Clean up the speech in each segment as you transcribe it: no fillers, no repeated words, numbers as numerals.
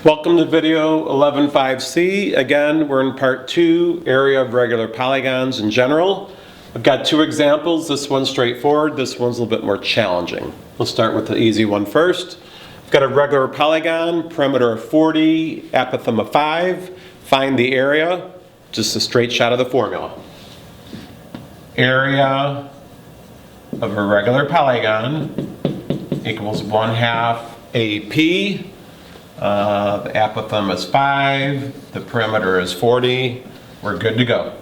Welcome to video 11.5c. Again, we're in part 2, area of regular polygons in general. I've got two examples. This one's straightforward. This one's a little bit more challenging. We'll start with the easy one first. I've got a regular polygon, perimeter of 40, apothem of 5. Find the area. Just a straight shot of the formula. Area of a regular polygon equals 1/2 AP. The apothem is 5, the perimeter is 40, we're good to go.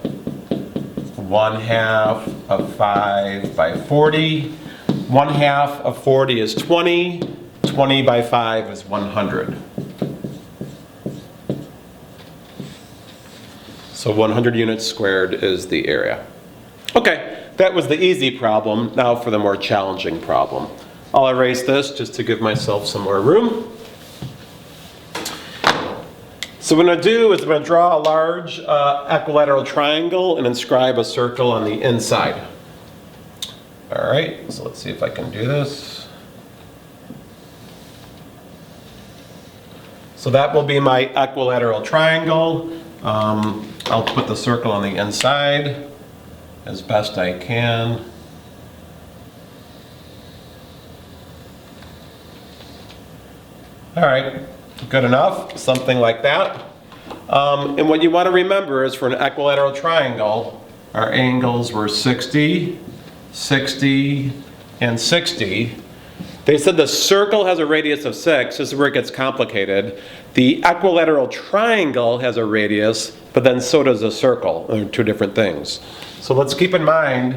1/2 of 5 by 40, 1/2 of 40 is 20, 20 by 5 is 100. So 100 units squared is the area. Okay, that was the easy problem. Now for the more challenging problem. I'll erase this just to give myself some more room. So what I'm going to do is I'm going to draw a large equilateral triangle and inscribe a circle on the inside. All right, so let's see if I can do this. So that will be my equilateral triangle. I'll put the circle on the inside as best I can. All right. Good enough, something like that. And what you want to remember is for an equilateral triangle, our angles were 60, 60, and 60. They said the circle has a radius of 6. This is where it gets complicated. The equilateral triangle has a radius, but then so does the circle. They're two different things. So let's keep in mind,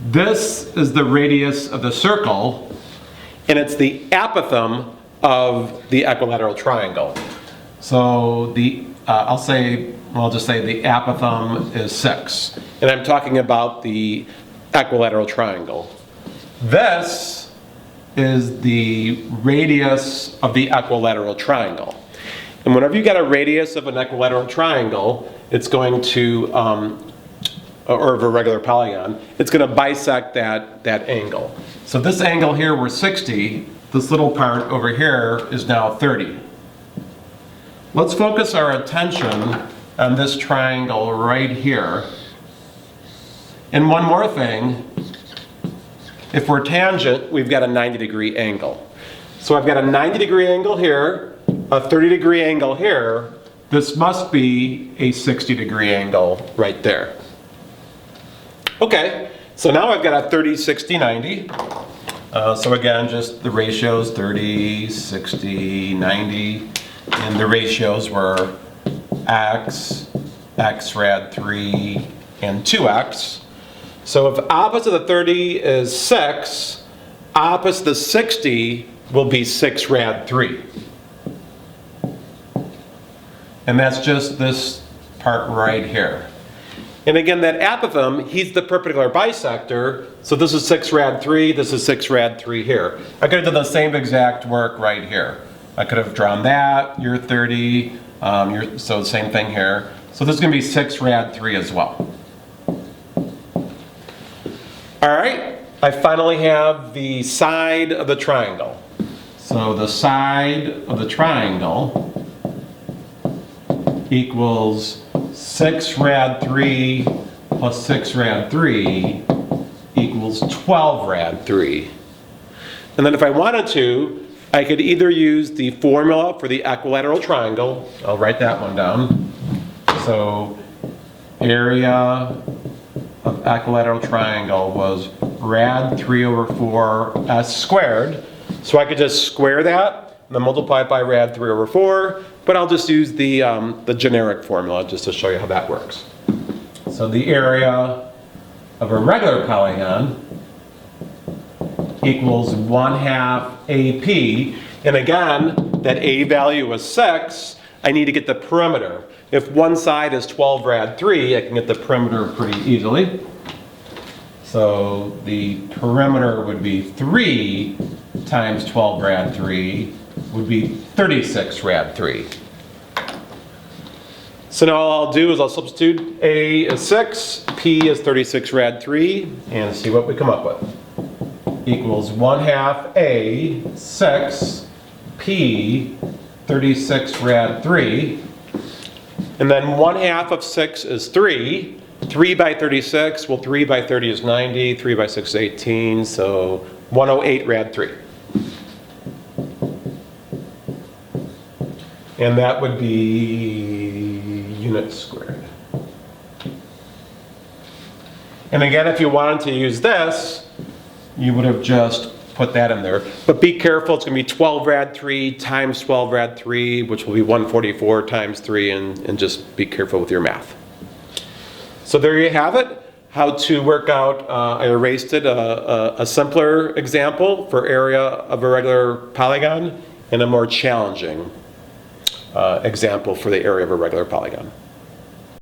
this is the radius of the circle, and it's the apothem of the equilateral triangle. So I'll just say the apothem is 6. And I'm talking about the equilateral triangle. This is the radius of the equilateral triangle. And whenever you get a radius of an equilateral triangle, it's going to, or of a regular polygon, it's going to bisect that angle. So this angle here was 60. This little part over here is now 30. Let's focus our attention on this triangle right here. And one more thing, if we're tangent, we've got a 90-degree angle. So I've got a 90-degree angle here, a 30-degree angle here. This must be a 60-degree angle right there. Okay, so now I've got a 30, 60, 90. So again, just the ratios, 30, 60, 90, and the ratios were x, x rad 3, and 2x. So if opposite of 30 is 6, opposite of 60 will be 6 rad 3. And that's just this part right here. And again, that apothem, he's the perpendicular bisector, so this is 6 rad 3, this is 6 rad 3 here. I could have done the same exact work right here. I could have drawn that, you're 30, so the same thing here. So this is going to be 6 rad 3 as well. All right, I finally have the side of the triangle. So the side of the triangle equals 6 rad 3 plus 6 rad 3 equals 12 rad 3. And then if I wanted to, I could either use the formula for the equilateral triangle. I'll write that one down. So area of equilateral triangle was rad 3 over 4 s squared. So I could just square that and then multiply it by rad 3 over 4. But I'll just use the generic formula just to show you how that works. So the area of a regular polygon equals 1/2 AP. And again, that A value was 6. I need to get the perimeter. If one side is 12 rad 3, I can get the perimeter pretty easily. So the perimeter would be 3 times 12 rad 3 would be 36 rad 3. So now all I'll do is I'll substitute A is 6, P is 36 rad 3, and see what we come up with. Equals 1/2 A, 6, P 36 rad 3. And then 1/2 of 6 is 3. 3 by 36, well 3 by 30 is 90, 3 by 6 is 18, so 108 rad 3. And that would be units squared. And again, if you wanted to use this, you would have just put that in there. But be careful, it's going to be 12 rad 3 times 12 rad 3, which will be 144 times 3, and just be careful with your math. So there you have it, how to work out, I erased it, a simpler example for area of a regular polygon, and a more challenging example for the area of a regular polygon.